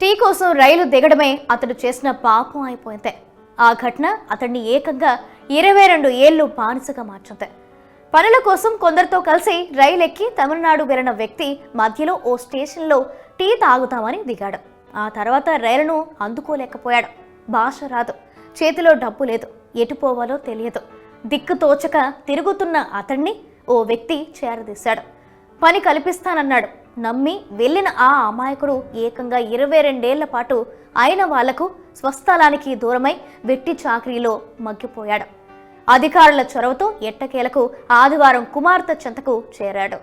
Tea కోసం రైలు దిగడమే అతడు చేసిన పాపం అయిపోయింది. ఆ ఘటన అతన్ని ఏకంగా 22 ఏళ్లు బానిసగా మార్చింది. పనుల కోసం కొందరితో కలిసి రైలు ఎక్కి తమిళనాడు వెళ్లిన వ్యక్తి మధ్యలో ఓ స్టేషన్లో టీ తాగుతామని దిగాడు. ఆ తర్వాత రైలును అందుకోలేకపోయాడు. భాష రాదు, చేతిలో డబ్బు లేదు, ఎటు పోవాలో తెలియదు. దిక్కు తోచక తిరుగుతున్న అతన్ని ఓ వ్యక్తి చేరదీశాడు. పని కల్పిస్తానన్నాడు. నమ్మి వెళ్ళిన ఆ అమాయకుడు ఏకంగా 22 ఏళ్ల పాటు అయిన వాళ్లకు స్వస్థలానికి దూరమై వెట్టి చాకరీలో మగ్గిపోయాడు. అధికారుల చొరవతో ఎట్టకేలకు ఆదివారం కుమార్తె చెంతకు చేరాడు.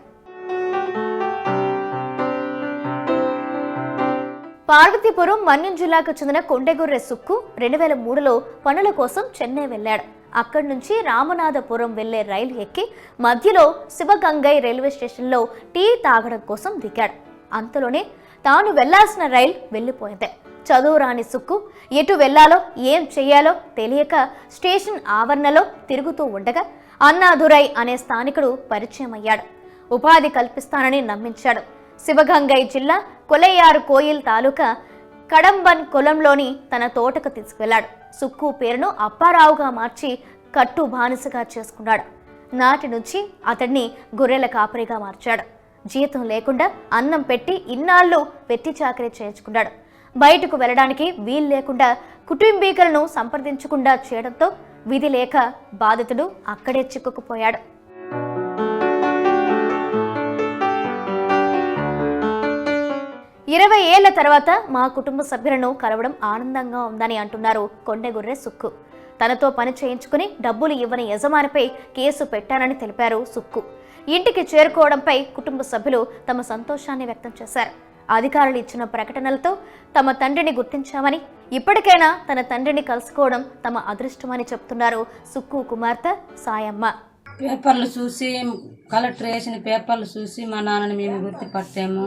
పార్వతీపురం మన్యం జిల్లాకు చెందిన కొండెగుర్రె సుక్కు 2003లో పనుల కోసం చెన్నై వెళ్లాడు. అక్కడి నుంచి రామనాథపురం వెళ్లే రైలు ఎక్కి మధ్యలో శివగంగై రైల్వే స్టేషన్లో టీ తాగడం కోసం దిగాడు. అంతలోనే తాను వెళ్లాల్సిన రైలు వెళ్లిపోయింది. చదువురాని సుక్కు ఎటు వెళ్లాలో ఏం చెయ్యాలో తెలియక స్టేషన్ ఆవరణలో తిరుగుతూ ఉండగా అన్నాదురై అనే స్థానికుడు పరిచయం అయ్యాడు. ఉపాధి కల్పిస్తానని నమ్మించాడు. శివగంగై జిల్లా కొలయ్యారు కోయిల్ తాలూకా కడంబన్ కులంలోని తన తోటకు తీసుకువెళ్లాడు. సుక్కు పేరును అప్పారావుగా మార్చి కట్టు బానిసగా చేసుకున్నాడు. నాటి నుంచి అతన్ని గొర్రెల కాపరిగా మార్చాడు. జీతం లేకుండా అన్నం పెట్టి ఇన్నాళ్ళు వెట్టి చాకరీ చేయించుకున్నాడు. బయటకు వెళ్లడానికి వీలు లేకుండా కుటుంబీకులను సంప్రదించకుండా చేయడంతో విధి లేక బాధితుడు అక్కడే చిక్కుకుపోయాడు. 20 ఏళ్ల తర్వాత మా కుటుంబ సభ్యులను కలవడం ఆనందంగా ఉందని అంటున్నారు కొండెగుర్రె సుక్కు. తనతో పని చేయించుకుని డబ్బులు ఇవ్వని యజమానిపై కేసు పెట్టానని తెలిపారు సుక్కు. ఇంటికి చేరుకోవడంపై కుటుంబ సభ్యులు తమ సంతోషాన్ని వ్యక్తం చేశారు. అధికారులు ఇచ్చిన ప్రకటనలతో తమ తండ్రిని గుర్తించామని, ఇప్పటికైనా తన తండ్రిని కలుసుకోవడం తమ అదృష్టమని చెప్తున్నారు సుక్కు కుమార్తె సాయమ్మ. పేపర్లు చూసి, కలెక్టర్ వేసిన పేపర్లు చూసి మా నాన్నని మేము గుర్తుపట్టాము.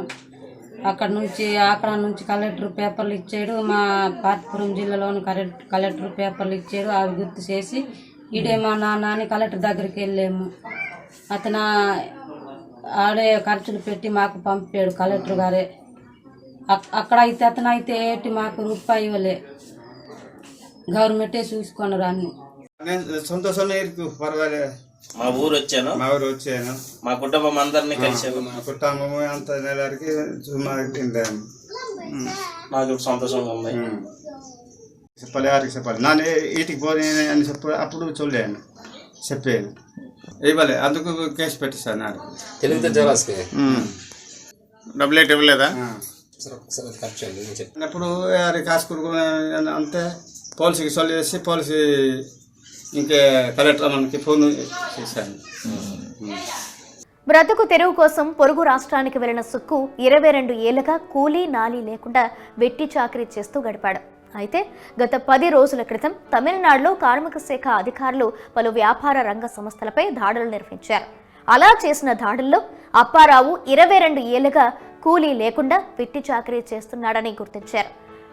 అక్కడ నుంచి కలెక్టర్ పేపర్లు ఇచ్చాడు. మా పార్వతీపురం జిల్లాలోని కలెక్టర్ పేపర్లు ఇచ్చాడు. అవి గుర్తు చేసి ఈడే మా నాన్న అని కలెక్టర్ దగ్గరికి వెళ్ళాము. అతను ఆడే ఖర్చులు పెట్టి మాకు పంపాడు కలెక్టర్ గారే. అక్కడ అయితే అతను అయితే ఏంటి మాకు రూపాయి ఇవ్వలే, గవర్నమెంటే చూసుకున్నారు అన్ని. సంతోషంగా పర్వాలేదు. మా ఊరు వచ్చాను, మా కుటుంబం అందరినీ కలిసాను. మా కుటుంబం అంత నెలకి నాకు సంతోషంగా ఉంది. చెప్పాలి, ఎవరికి చెప్పాలి, నాన్న వీటికి పోనీ అని అప్పుడు చూడలేను, చెప్పాను ఇవ్వలే, అందుకు కేసు పెట్టిస్తాను. నాకు డబ్బులు ఏంటి ఇవ్వలేదా అప్పుడు కాసుకుని అంతే. పోలీసుకి సొల్లు చేసి పోలీసు ఇంకే కలెక్టర్ మనకి ఫోన్ చేశాను. బ్రతుకు తెరువు కోసం పొరుగు రాష్ట్రానికి వెళ్లిన సుక్కు 22 ఏళ్లుగా కూలీ నాలీ లేకుండా వెట్టి చాకరీ చేస్తూ గడిపాడు. అయితే గత 10 రోజుల క్రితం తమిళనాడులో కార్మిక శాఖ అధికారులు పలు వ్యాపార రంగ సంస్థలపై దాడులు నిర్వహించారు. అలా చేసిన దాడుల్లో అప్పారావు 22 ఏళ్లుగా కూలీ లేకుండా వెట్టి చాకరీ చేస్తున్నాడని గుర్తించారు.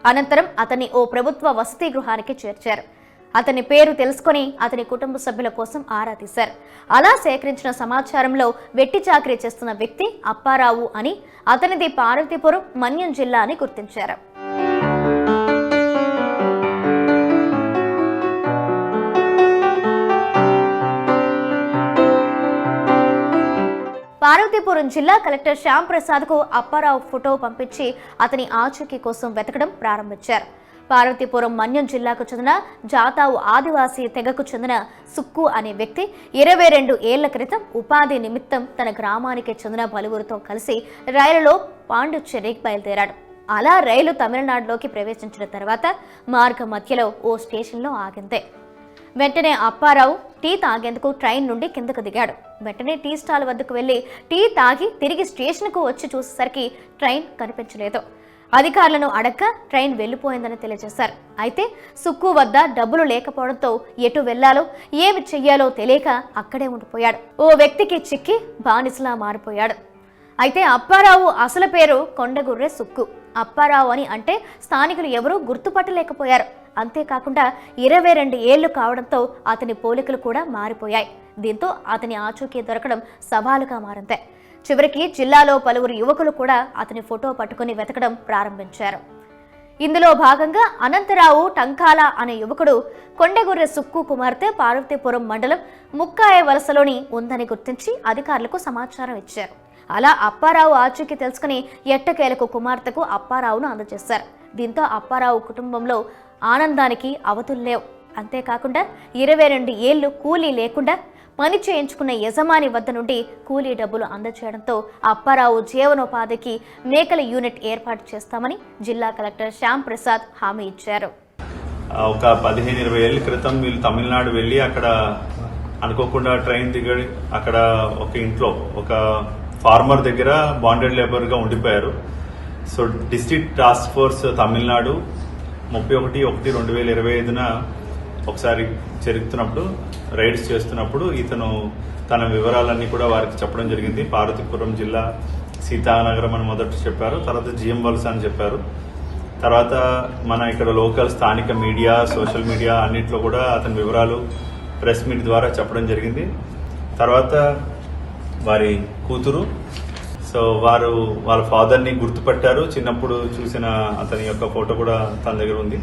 అనంతరం అతన్ని ఓ ప్రభుత్వ వసతి గృహానికి చేర్చారు. అతని పేరు తెలుసుకుని అతని కుటుంబ సభ్యుల కోసం ఆరా తీశారు. అలా సేకరించిన సమాచారంలో వెట్టి చాకరీ చేస్తున్న వ్యక్తి అప్పారావు అని, అతనిది పార్వతీపురం మన్యం జిల్లా అని గుర్తించారు. పార్వతీపురం జిల్లా కలెక్టర్ శ్యామ్ ప్రసాద్ కు అప్పారావు ఫోటో పంపించి అతని ఆచూకీ కోసం వెతకడం ప్రారంభించారు. పార్వతీపురం మన్యం జిల్లాకు చెందిన జాతావు ఆదివాసీ తెగకు చెందిన సుక్కు అనే వ్యక్తి 22 ఏళ్ల క్రితం ఉపాధి నిమిత్తం తన గ్రామానికి చెందిన పలువురితో కలిసి రైలులో పాండిచ్చేరికి బయలుదేరాడు. అలా రైలు తమిళనాడులోకి ప్రవేశించిన తర్వాత మార్గ మధ్యలో ఓ స్టేషన్లో ఆగింది. వెంటనే అప్పారావు టీ తాగేందుకు ట్రైన్ నుండి కిందకు దిగాడు. వెంటనే టీ స్టాల్ వద్దకు వెళ్లి టీ తాగి తిరిగి స్టేషన్కు వచ్చి చూసేసరికి ట్రైన్ కనిపించలేదు. అధికారులను అడక్క ట్రైన్ వెళ్లిపోయిందని తెలియజేశారు. అయితే సుక్కు వద్ద డబ్బులు లేకపోవడంతో ఎటు వెళ్లాలో ఏమి చెయ్యాలో తెలియక అక్కడే ఉండిపోయాడు. ఓ వ్యక్తికి చిక్కి బానిసలా మారిపోయాడు. అయితే అప్పారావు అసలు పేరు కొండగుర్రె సుక్కు. అప్పారావు అని అంటే స్థానికులు ఎవరూ గుర్తుపట్టలేకపోయారు. అంతేకాకుండా 22 ఏళ్లు కావడంతో అతని పోలికలు కూడా మారిపోయాయి. దీంతో అతని ఆచూకీ దొరకడం సవాలుగా మారింది. చివరికి జిల్లాలో పలువురు యువకులు కూడా అతని ఫోటో పట్టుకుని వెతకడం ప్రారంభించారు. ఇందులో భాగంగా అనంతరావు టంకాల అనే యువకుడు కొండగొర్రె సుక్కు కుమార్తె పార్వతీపురం మండలం ముక్కాయ వలసలోని ఉందని గుర్తించి అధికారులకు సమాచారం ఇచ్చారు. అలా అప్పారావు ఆచూకీ తెలుసుకుని ఎట్టకేలకు కుమార్తెకు అప్పారావును అందజేశారు. దీంతో అప్పారావు కుటుంబంలో ఆనందానికి అవతుల్లేవు. అంతేకాకుండా 22 ఏళ్లు కూలీ లేకుండా పని చేయించుకున్న యజమాని వద్ద నుండి కూలీ డబ్బులు అందజేయడంతో అప్పారావు జీవనోపాధికి మేకల యూనిట్ ఏర్పాటు చేస్తామని జిల్లా కలెక్టర్ శ్యామ్ ప్రసాద్ హామీ ఇచ్చారు. ఒక 15-20 ఏళ్ల క్రితం వీళ్ళు తమిళనాడు వెళ్ళి అక్కడ అనుకోకుండా ట్రైన్ దిగడి అక్కడ ఒక ఇంట్లో ఒక ఫార్మర్ దగ్గర బాండెడ్ లేబర్గా ఉండిపోయారు. So district task force Tamil Nadu 31/1/2025 ఒకసారి జరుగుతున్నప్పుడు రైడ్స్ చేస్తున్నప్పుడు ఇతను తన వివరాలన్నీ కూడా వారికి చెప్పడం జరిగింది. పార్వతీపురం జిల్లా సీతానగరం అని మొదట చెప్పారు, తర్వాత జిఎం వలస అని చెప్పారు. తర్వాత మన ఇక్కడ లోకల్ స్థానిక మీడియా, సోషల్ మీడియా అన్నింటిలో కూడా అతని వివరాలు ప్రెస్ మీట్ ద్వారా చెప్పడం జరిగింది. తర్వాత వారి కూతురు వాళ్ళ ఫాదర్ని గుర్తుపట్టారు. చిన్నప్పుడు చూసిన అతని యొక్క ఫోటో కూడా తన దగ్గర ఉంది.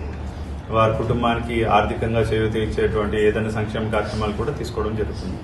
వారి కుటుంబానికి ఆర్థికంగా చేయూత ఇచ్చేటువంటి ఏదైనా సంక్షేమ కార్యక్రమాలు కూడా తీసుకోవడం జరుగుతుంది.